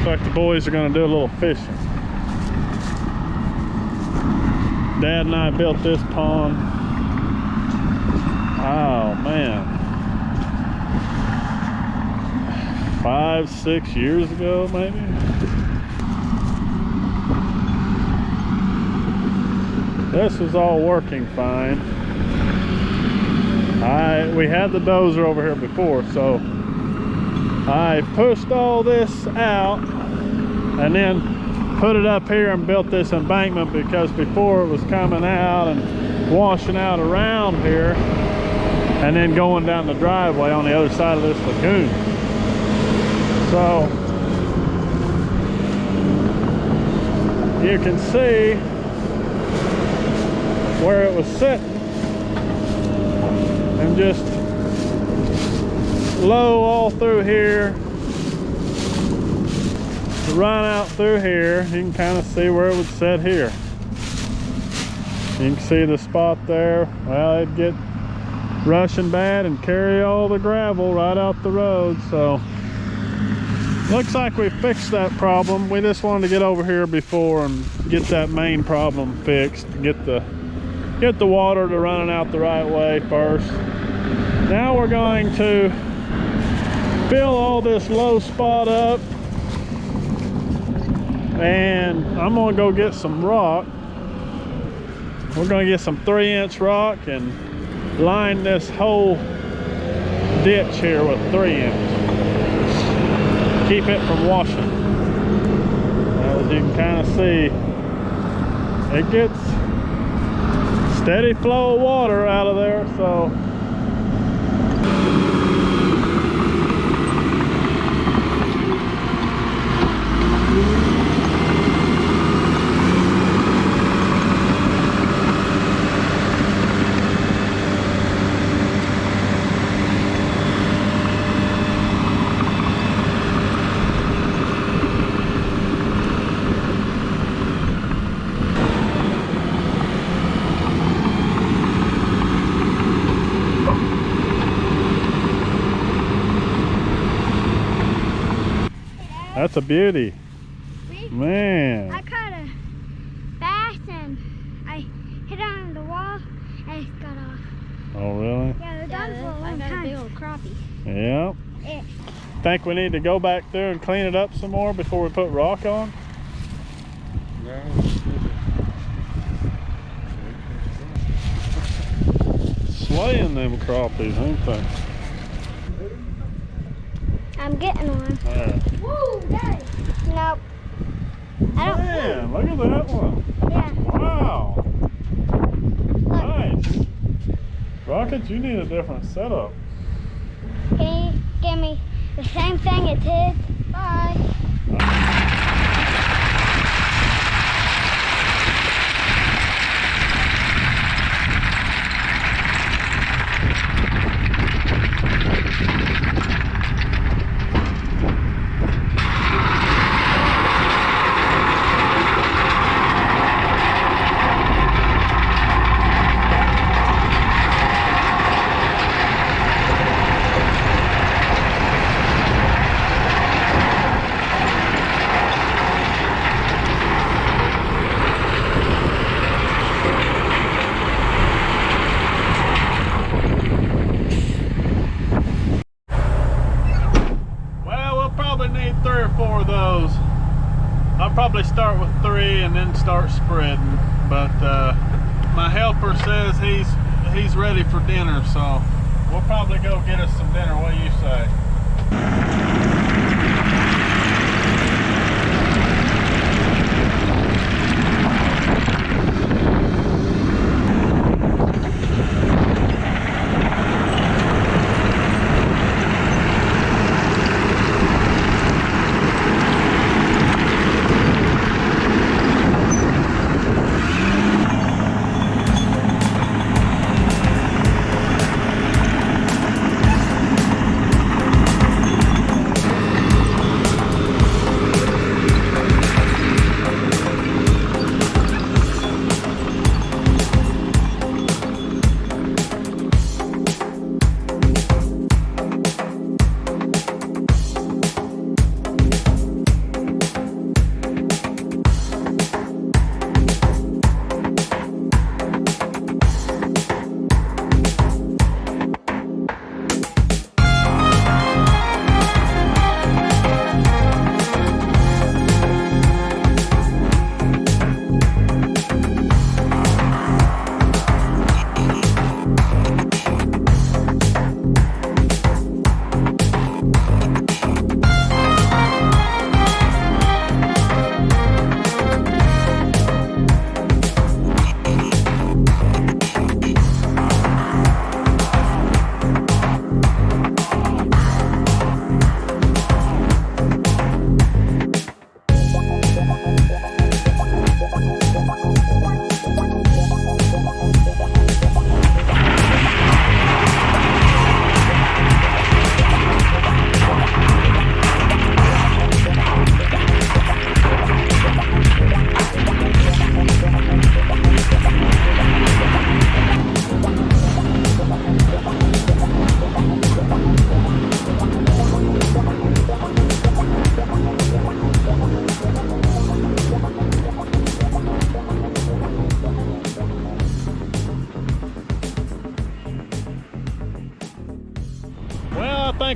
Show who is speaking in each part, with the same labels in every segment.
Speaker 1: like the boys are gonna do a little fishing. Dad and I built this pond. Oh man. 5-6 years ago maybe. This was all working fine. We had the dozer over here before, so I pushed all this out and then put it up here and built this embankment, because before it was coming out and washing out around here and then going down the driveway on the other side of this lagoon. So you can see where it was sitting, and just low all through here, run out through here. You can kind of see where it would sit here. You can see the spot there. Well, it'd get rushing bad and carry all the gravel right out the road. So looks like we fixed that problem. We just wanted to get over here before and get that main problem fixed. Get the water to running out the right way first. Now we're going to fill all this low spot up, and I'm gonna go get some rock. We're gonna get some 3-inch rock and line this whole ditch here with 3-inch. Keep it from washing. As you can kind of see, it gets steady flow of water out of there, so that's a beauty. Man.
Speaker 2: I caught a bass and I hit on the wall and it got off.
Speaker 1: Oh, really?
Speaker 2: Yeah, they're done for a long time. I got a big old crappie.
Speaker 1: Yeah. Think we need to go back there and clean it up some more before we put rock on?
Speaker 3: No.
Speaker 1: Slaying them crappies, ain't they?
Speaker 2: I'm getting one. Woo, Daddy. Nope. I don't.
Speaker 1: Man, look at that one.
Speaker 2: Yeah.
Speaker 1: Wow.
Speaker 2: Look.
Speaker 1: Nice. Rocket, you need a different setup.
Speaker 2: Can you give me the same thing as his? Bye.
Speaker 1: Need 3 or 4 of those. I'll probably start with 3 and then start spreading, but my helper says he's ready for dinner, so we'll probably go get us some dinner. What do you say?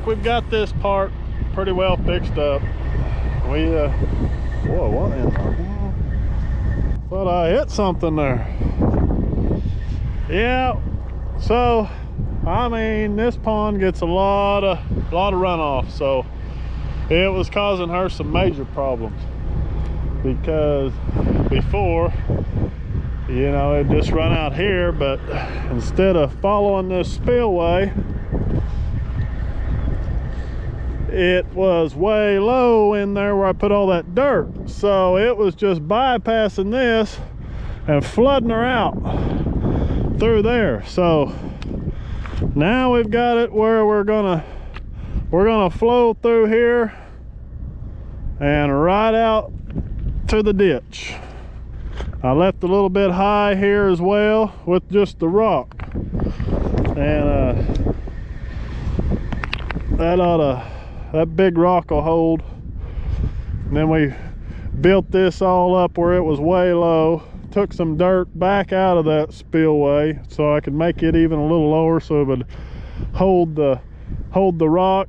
Speaker 1: think we've got this part pretty well fixed up. We, whoa, what in the world? Thought I hit something there. Yeah, so, I mean, this pond gets a lot of runoff, so it was causing her some major problems. Because before, you know, it just run out here, but instead of following this spillway, it was way low in there where I put all that dirt. So it was just bypassing this and flooding her out through there. So now we've got it where we're gonna flow through here and right out to the ditch. I left a little bit high here as well with just the rock, and that big rock will hold. And then we built this all up where it was way low, took some dirt back out of that spillway so I could make it even a little lower so it would hold the rock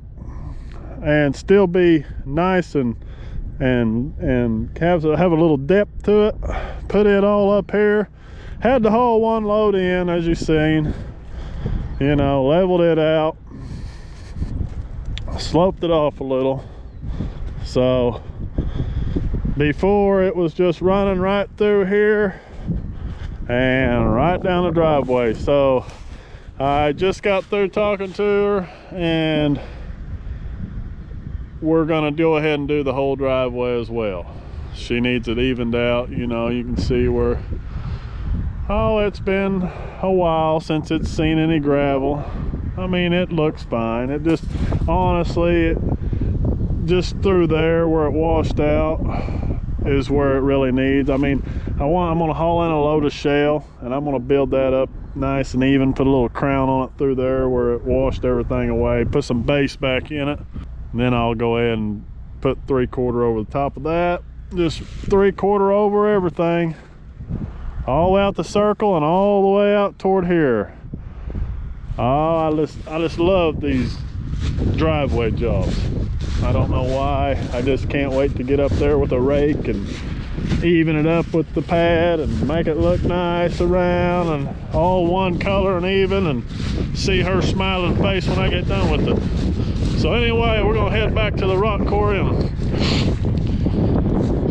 Speaker 1: and still be nice and have a little depth to it. Put it all up here, had the whole one load in, as you've seen, you know, leveled it out, sloped it off a little. So before it was just running right through here and right down the driveway. So I just got through talking to her, and we're gonna go ahead and do the whole driveway as well. She needs it evened out. You know, you can see where, oh, it's been a while since it's seen any gravel. I mean, it looks fine. It just, honestly, it just through there where it washed out is where it really needs. I mean, I'm gonna haul in a load of shale and I'm gonna build that up nice and even, put a little crown on it through there where it washed everything away, put some base back in it. And then I'll go ahead and put 3/4 over the top of that. Just 3/4 over everything, all the way out the circle and all the way out toward here. Oh, I just love these driveway jobs. I don't know why. I just can't wait to get up there with a rake and even it up with the pad and make it look nice around and all one color and even, and see her smiling face when I get done with it. So anyway, we're gonna head back to the rock quarry and,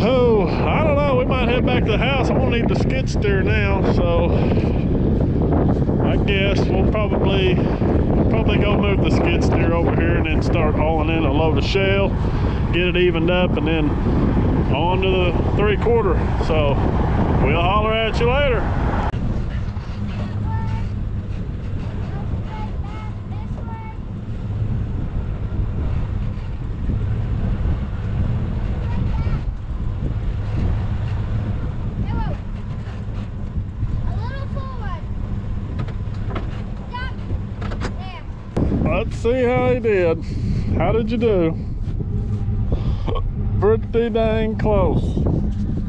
Speaker 1: oh, I don't know, we might head back to the house. I'm gonna need the skid steer now, so I guess we'll probably go move the skid steer over here and then start hauling in a load of shale, get it evened up, and then on to the 3/4. So we'll holler at you later. Let's see how he did. How did you do? Pretty dang close.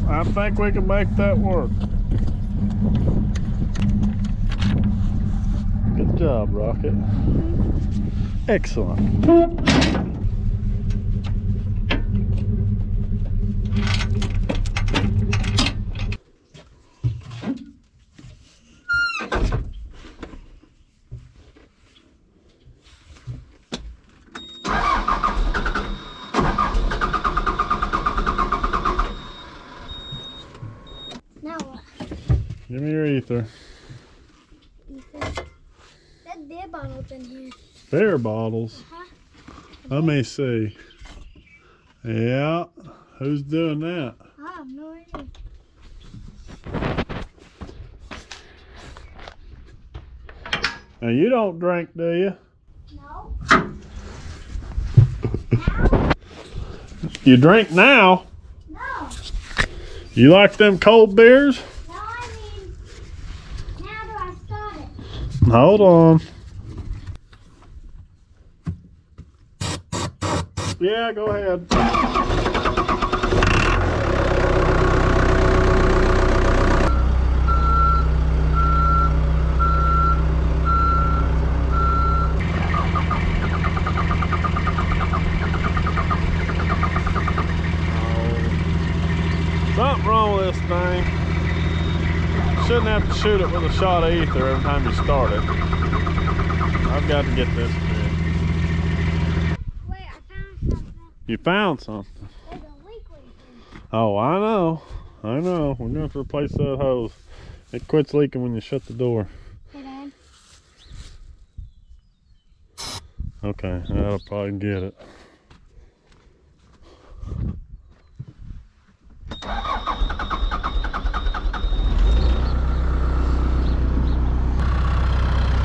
Speaker 1: I think we can make that work. Good job, Rocket. Excellent. Give me your ether.
Speaker 2: That beer bottle's in here.
Speaker 1: Beer bottles? Let me see. Yeah. Who's doing that?
Speaker 2: I have no idea.
Speaker 1: Now you don't drink, do you?
Speaker 2: No.
Speaker 1: You drink now?
Speaker 2: No.
Speaker 1: You like them cold beers? Hold on. Yeah, go ahead. something wrong with this thing. Shouldn't have to shoot it with a shot of ether every time you start it. I've got to get this fixed.
Speaker 2: Wait, I found something.
Speaker 1: You found something?
Speaker 2: There's a leak leaking.
Speaker 1: Oh, I know. I know. We're going to have to replace that hose. It quits leaking when you shut the door.
Speaker 2: Hey, Dad.
Speaker 1: Okay, that'll probably get it.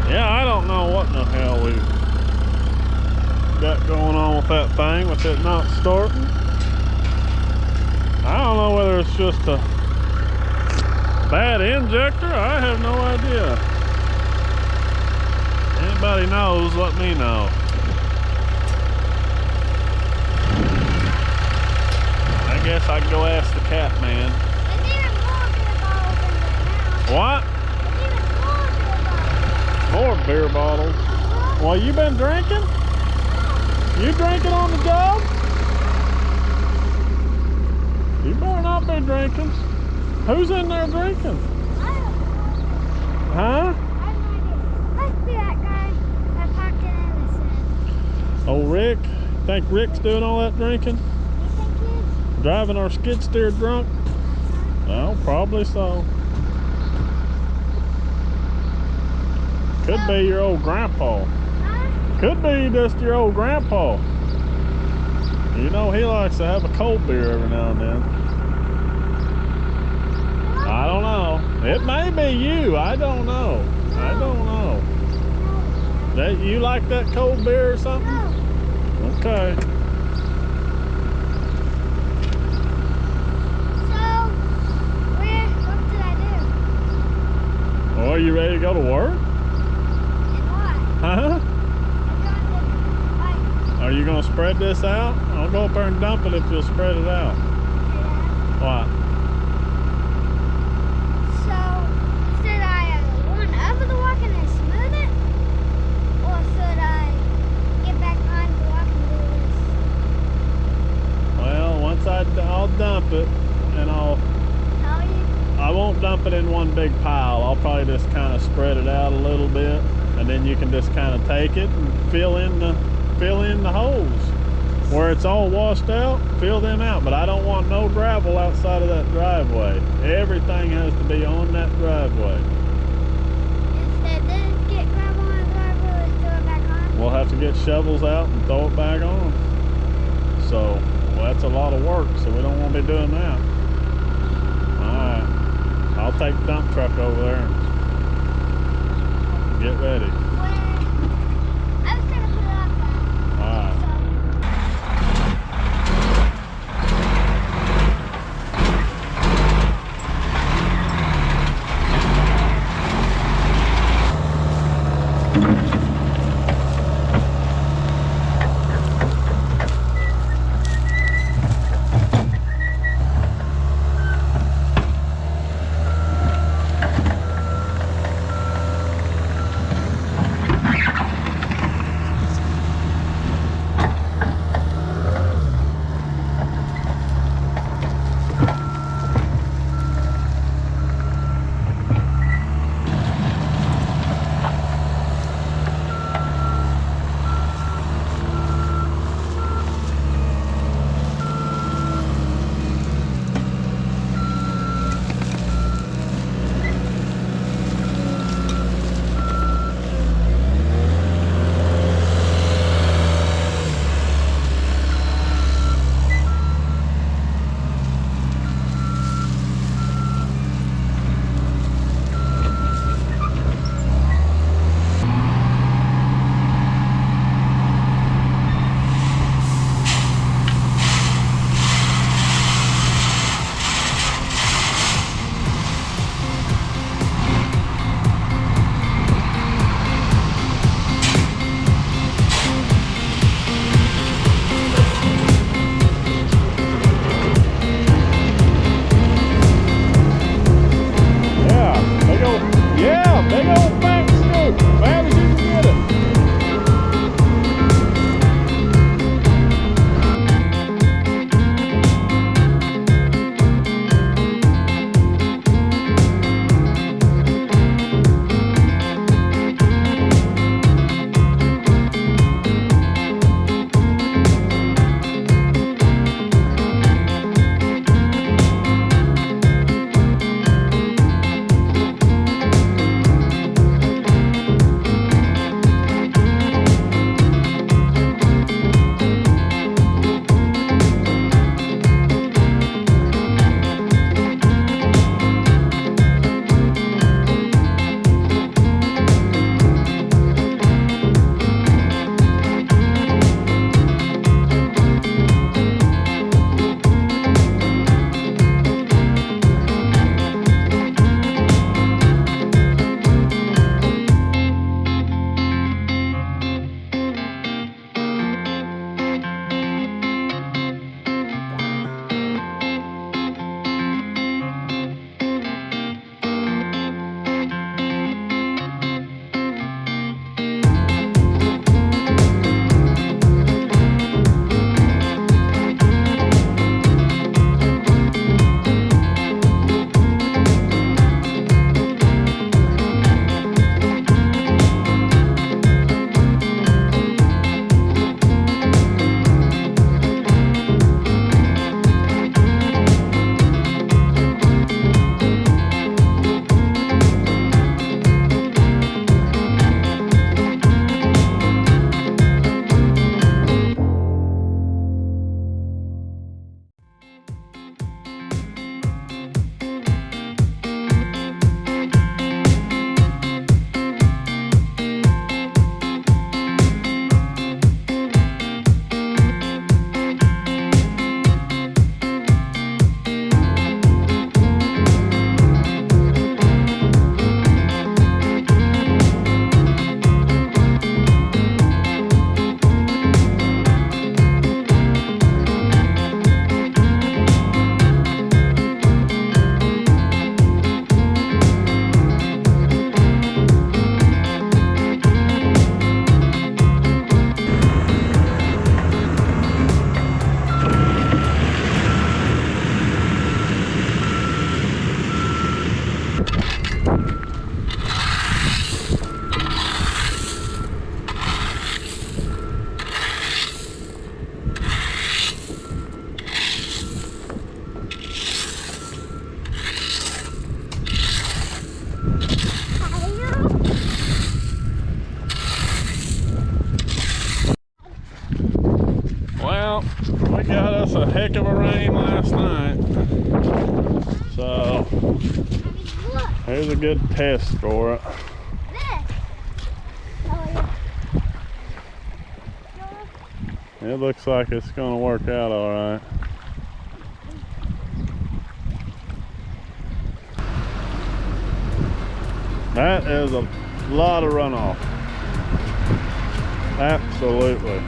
Speaker 1: Yeah, I don't know what in the hell we've got going on with that thing, with it not starting. I don't know whether it's just a bad injector. I have no idea. Anybody knows, let me know. I guess I can go ask the cat man.
Speaker 2: There's even more beer bottles in there now.
Speaker 1: What?
Speaker 2: There's even more beer bottles.
Speaker 1: More beer bottles? Well, you been drinking? You drinking on the job? You better not be drinking. Who's in there drinking?
Speaker 2: I don't know.
Speaker 1: Huh?
Speaker 2: I have no idea. Must be that guy that parked in the
Speaker 1: Oh, Rick? Think Rick's doing all that drinking?
Speaker 2: You think he is?
Speaker 1: Driving our skid steer drunk? Well, probably so. Could be your old grandpa.
Speaker 2: Huh?
Speaker 1: Could be just your old grandpa. You know, he likes to have a cold beer every now and then. I don't know. It may be you. I don't know. I don't know. That you like that cold beer or something?
Speaker 2: No.
Speaker 1: Okay.
Speaker 2: So, what did I do?
Speaker 1: Well, are you ready to go to work?
Speaker 2: And what?
Speaker 1: Huh? Are you gonna spread this out? I'll go up there and dump it if you'll spread it out. What?
Speaker 2: So, should I run over the walk and then smooth it? Or should I get back on the walk and do this?
Speaker 1: Well, once I'll dump it, and
Speaker 2: Tell you?
Speaker 1: I won't dump it in one big pile. I'll probably just kind of spread it out a little bit, and then you can just kind of take it and fill in the holes where it's all washed out. Fill them out, but I don't want no gravel outside of that driveway. Everything has to be on that driveway.
Speaker 2: Instead, then get gravel on the driveway and throw it back on?
Speaker 1: We'll have to get shovels out and throw it back on. So, well, that's a lot of work, so we don't want to be doing that. Alright, I'll take the dump truck over there and get ready.
Speaker 2: I was gonna put it up there.
Speaker 1: Alright. us a heck of a rain last night. So
Speaker 2: Look,
Speaker 1: here's a good test for it.
Speaker 2: this. Oh, yeah.
Speaker 1: It looks like it's gonna work out all right. That is a lot of runoff. Absolutely.